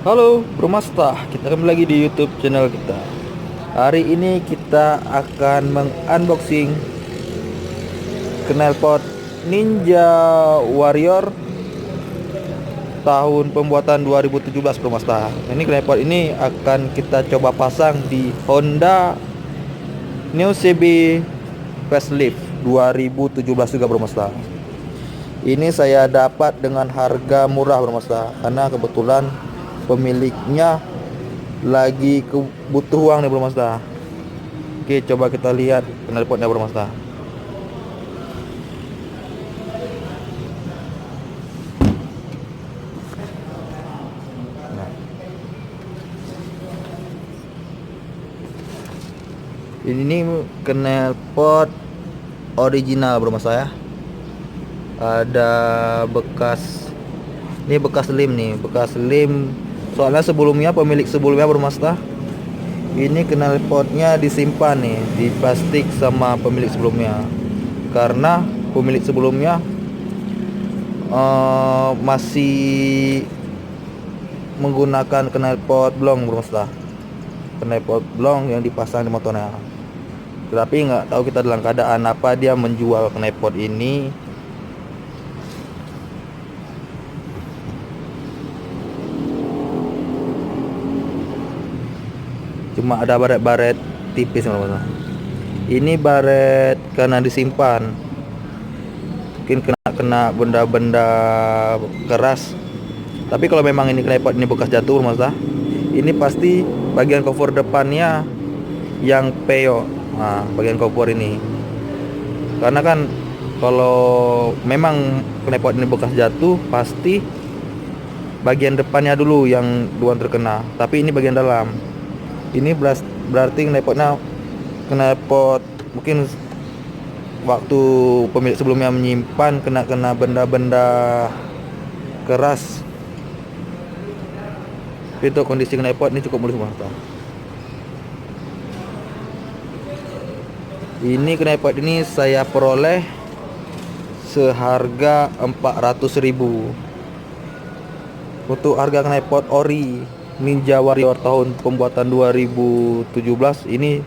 Halo Bromasta, kita kembali lagi di YouTube channel kita. Hari ini kita akan mengunboxing knalpot Ninja Warrior tahun pembuatan 2017 Bromasta. Ini knalpot ini akan kita coba pasang di Honda New CB Facelift 2017 juga Bromasta. Ini saya dapat dengan harga murah Bromasta, karena kebetulan pemiliknya lagi butuh uang nih Bro Mazda. Oke, coba kita lihat knalpotnya Bro Mazda. Nah, ini knalpot original Bro Mazda ya. Ada bekas, ini bekas lem nih, bekas lem. Soalnya sebelumnya pemilik sebelumnya Bro Mazda, ini knalpotnya disimpan nih di plastik sama pemilik sebelumnya, karena pemilik sebelumnya masih menggunakan knalpot blong Bro Mazda, knalpot blong yang dipasang di motornya. Tapi nggak tahu kita dalam keadaan apa dia menjual knalpot ini. Cuma ada baret-baret tipis teman-teman. Ini baret karena disimpan, mungkin kena benda-benda keras. Tapi kalau memang ini knalpot ini bekas jatuh Mas, ini pasti bagian cover depannya yang peo. Nah, bagian cover ini, karena kan kalau memang knalpot ini bekas jatuh, pasti bagian depannya dulu yang duluan terkena. Tapi ini bagian dalam. Ini berarti knalpot mungkin waktu pemilik sebelumnya menyimpan kena benda-benda keras. Itu kondisi knalpot ini cukup mulus banget. Ini knalpot ini saya peroleh seharga 400.000. Untuk harga knalpot ori Ninja Warrior tahun pembuatan 2017 ini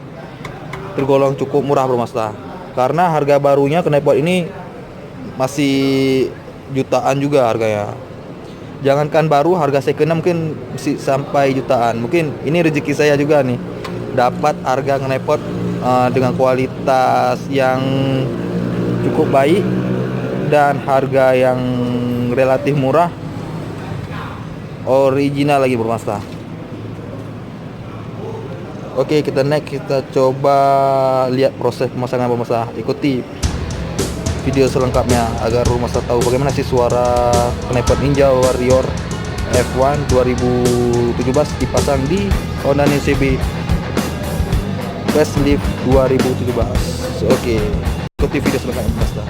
tergolong cukup murah Bro Mazda, karena harga barunya knalpot ini masih jutaan juga harganya. Jangankan baru, harga second mungkin bisa sampai jutaan. Mungkin ini rezeki saya juga nih, dapat harga knalpot dengan kualitas yang cukup baik dan harga yang relatif murah, original lagi Bro Mazda. Oke, kita coba lihat proses pemasangan Bro Mazda. Ikuti video selengkapnya agar Bro Mazda tahu bagaimana sih suara knalpot Ninja Warrior F1 2017 dipasang di Honda New CB Facelift 2017. Oke, ikuti video selengkapnya Bro Mazda.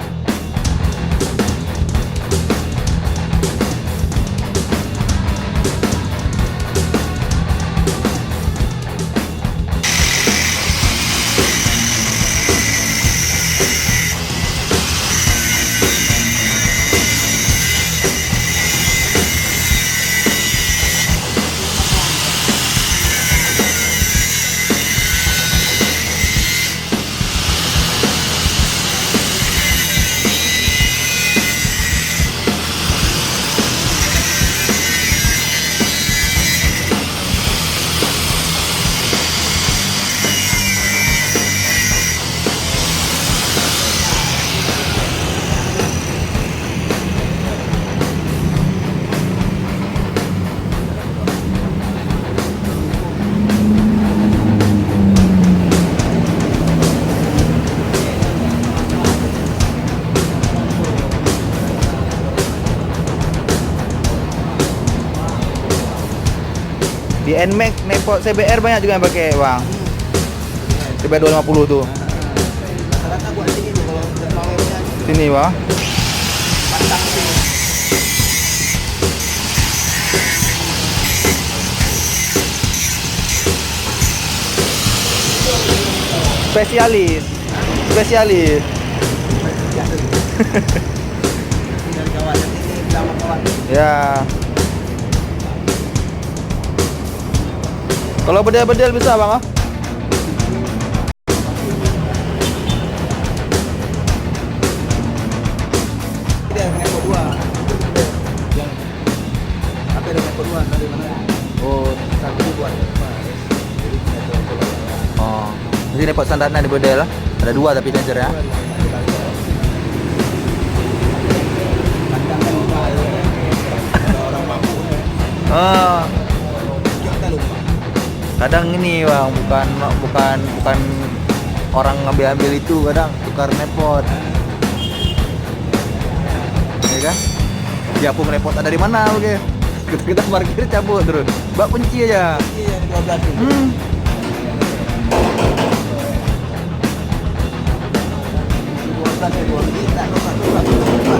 Di NMAX knalpot CBR banyak juga yang pakai bang. CBR 250 tuh. Rata-rata buat sini tuh kalau pawainya Sini bang. pantang sini. Spesialis. Dari kawasan ini sama kawan. Ya. Kalau bedel-bedel bisa bang ah? Dia yang ekor dua. Yang apa yang ekor dua dari mana? Oh, satu buat apa? Jadi ekor dua. Oh, jadi dapat standarnya di bedel lah. Ada dua tapi danger ya. Kandang kan lupa. Ada orang mampu. Oh, Kita lupa. kadang ini bang, bukan orang ngambil itu, kadang tukar nepot. Ya kan? Dia pun repot dari mana oke. Kita parkir cabut terus. Mbak kunci aja. Iya, 12 ini. Hmm. 12 ya, 12 ini tak lupa.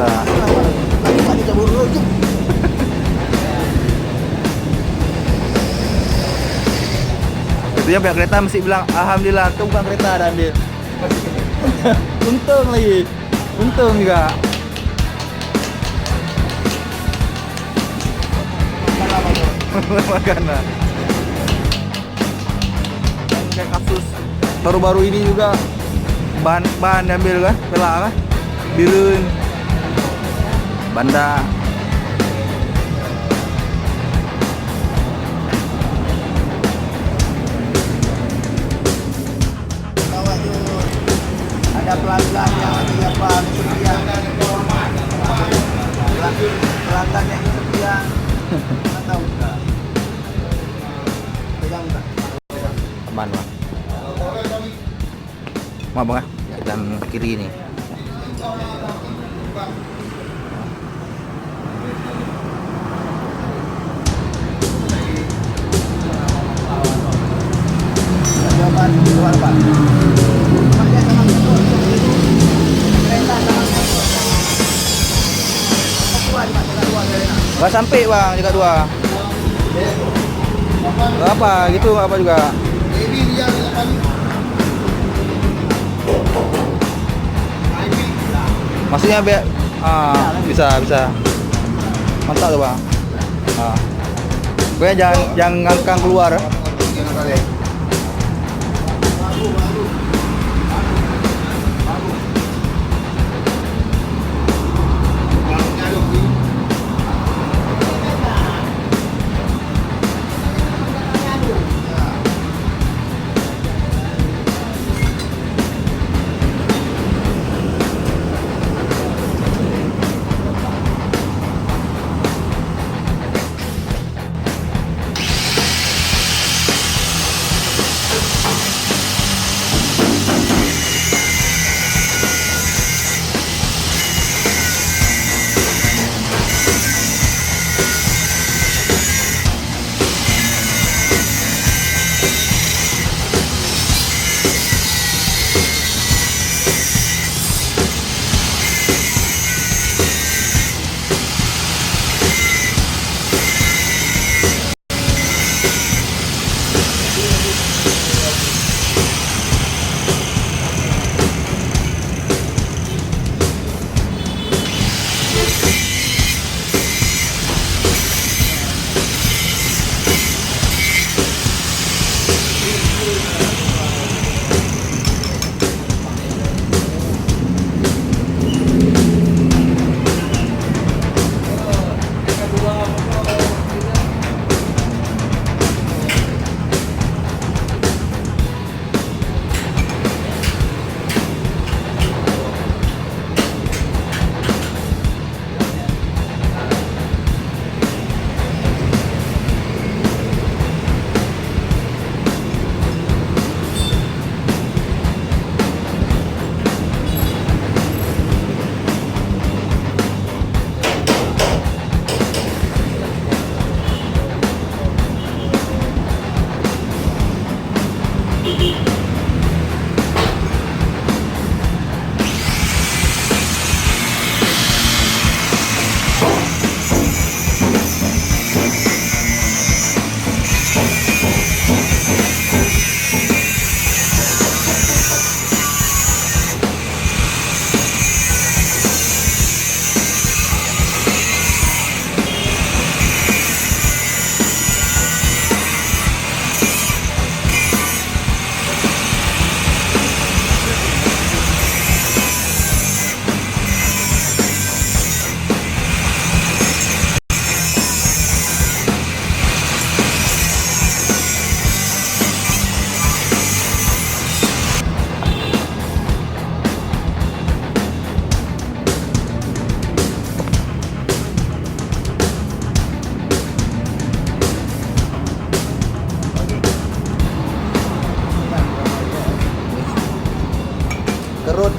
Lah. Tadi cabut dulu. Itu yang pihak kereta mesti bilang alhamdulillah itu bukan kereta ada ambil. Untung lagi. Untung juga. Makanan. Kayak kasus baru-baru ini juga bahan diambil kan, pelak kan, birun, banda. Bawa yuk. Ada pelanggan yang lagi apa setia. Pelanggan yang setia. Mana tahu enggak? Pegang enggak? Aman bang. Mau bang ya? Yang kiri ini. Jawaban keluar Pak. Pakai sama itu. Kereta sama itu. Dua di Pak, dua dari mana? Gak sampai bang, juga dua. Gak apa, gitu gak apa juga. Maksudnya bisa. Mantap tuh bang. Pokoknya jangan ngangkang keluar.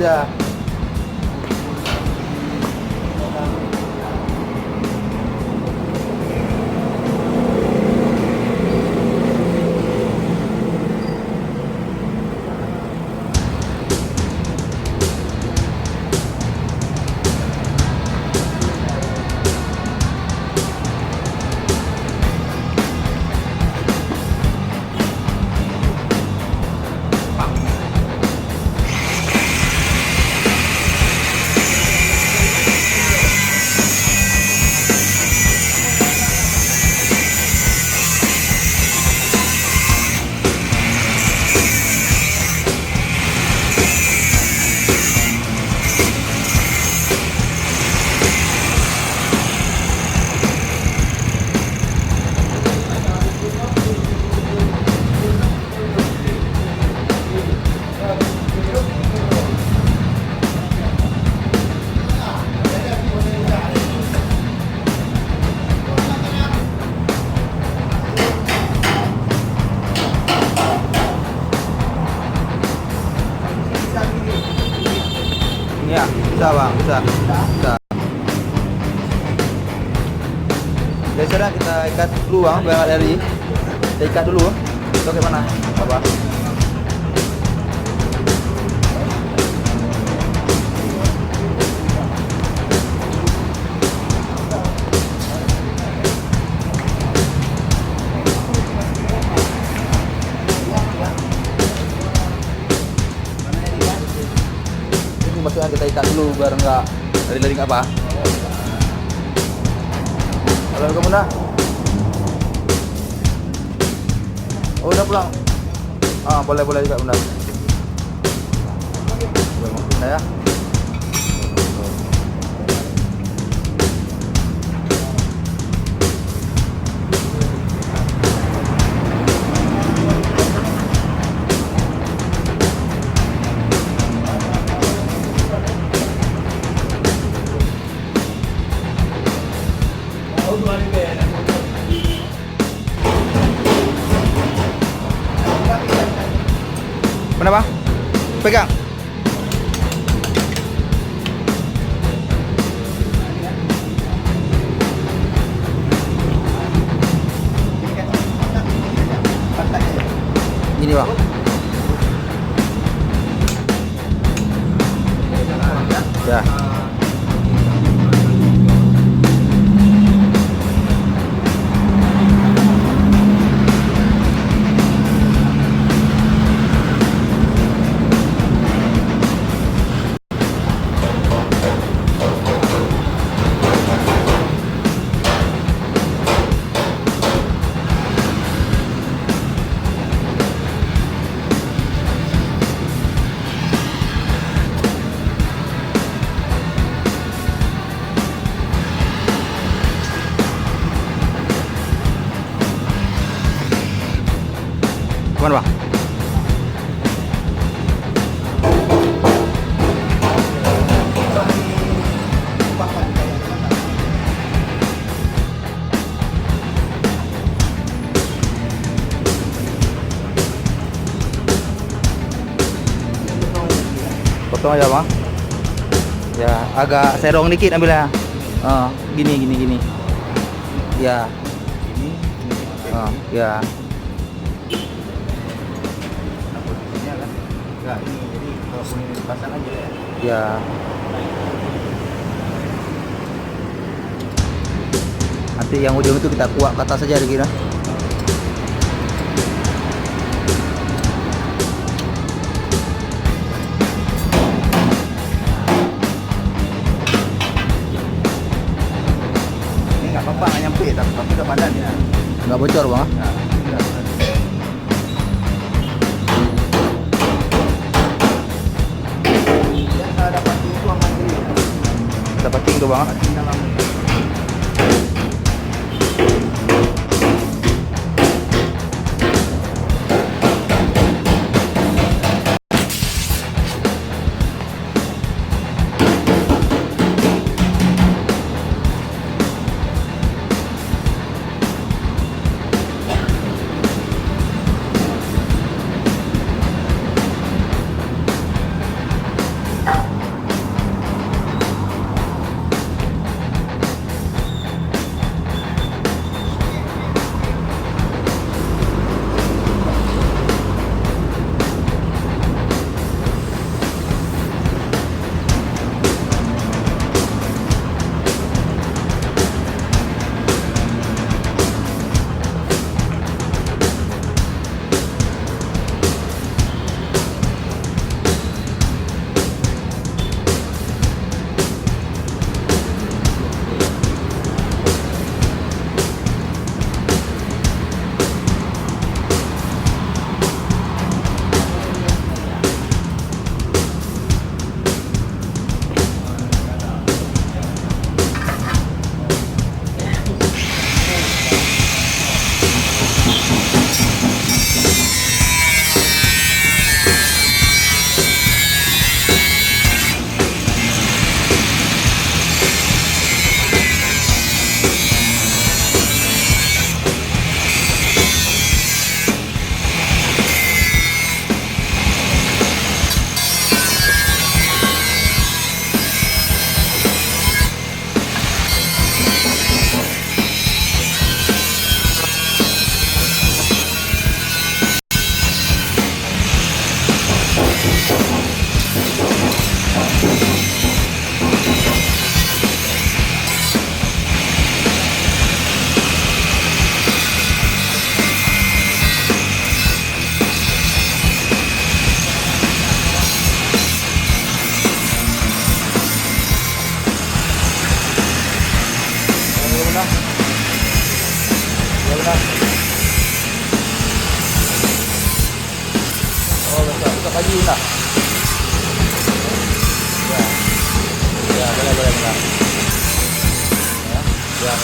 dah. Ya, bisa bang, bisa. Biasanya kita ikat dulu bang, biar dari kita ikat dulu. Itu gimana? Apa? Maksudnya kita ikat dulu biar enggak lari-lari apa. Halo kamu dah? Oh udah pulang? Boleh juga bunda. Boleh bunda ya. Mana bang? Pegang. Gini bang. Ya. Kemana bang? Potong aja bang. Ya agak serong dikit ambilnya. Gini. Ya. Ya. Enggak, ini jadi kalau kuning dipasang aja ya. Ya. Nanti yang ujung itu kita kuak ke atas saja kira. Ini enggak apa-apa, nggak nyampe tapi udah padan ya. Enggak bocor, Bang. Nah, dapat tinggi bang. benar. Oh, besok pagi benar. Ya. Ya, boleh benar. Ya, ya.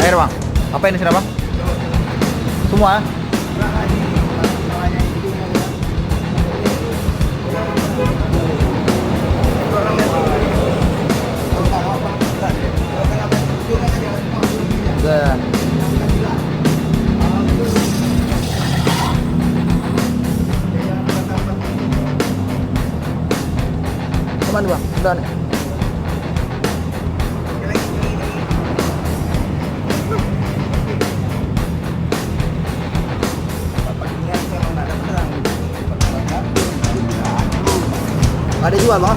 Air bang, apa ini sini bang? Semua? Udah. Kemana bang? Udah nih. Ada jual bang?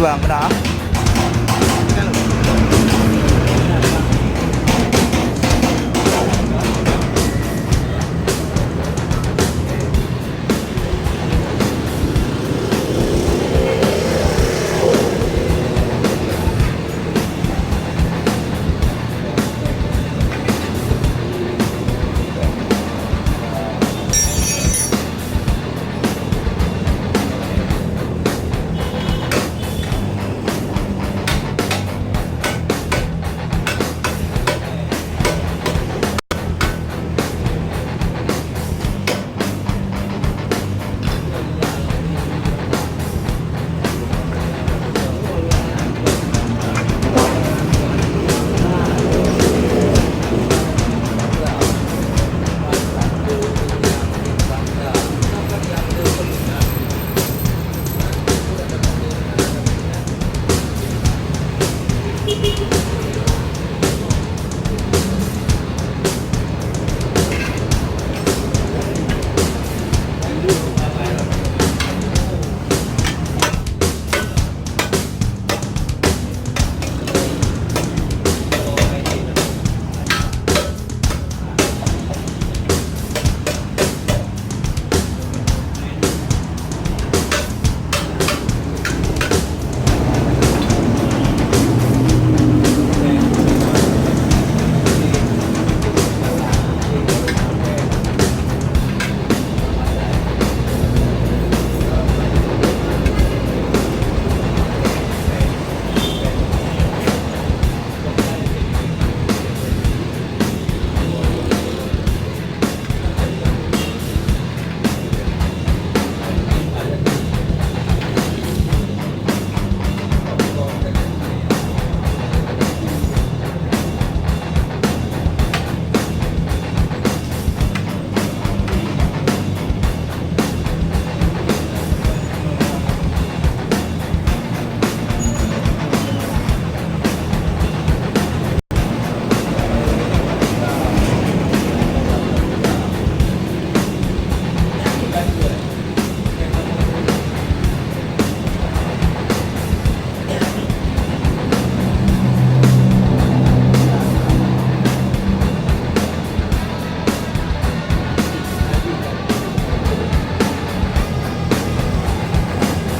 bang, kena.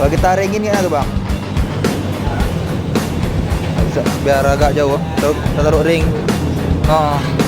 Kalau kita ringin gimana tuh bang? Bisa, biar agak jauh. Kita taruh ring. Oh.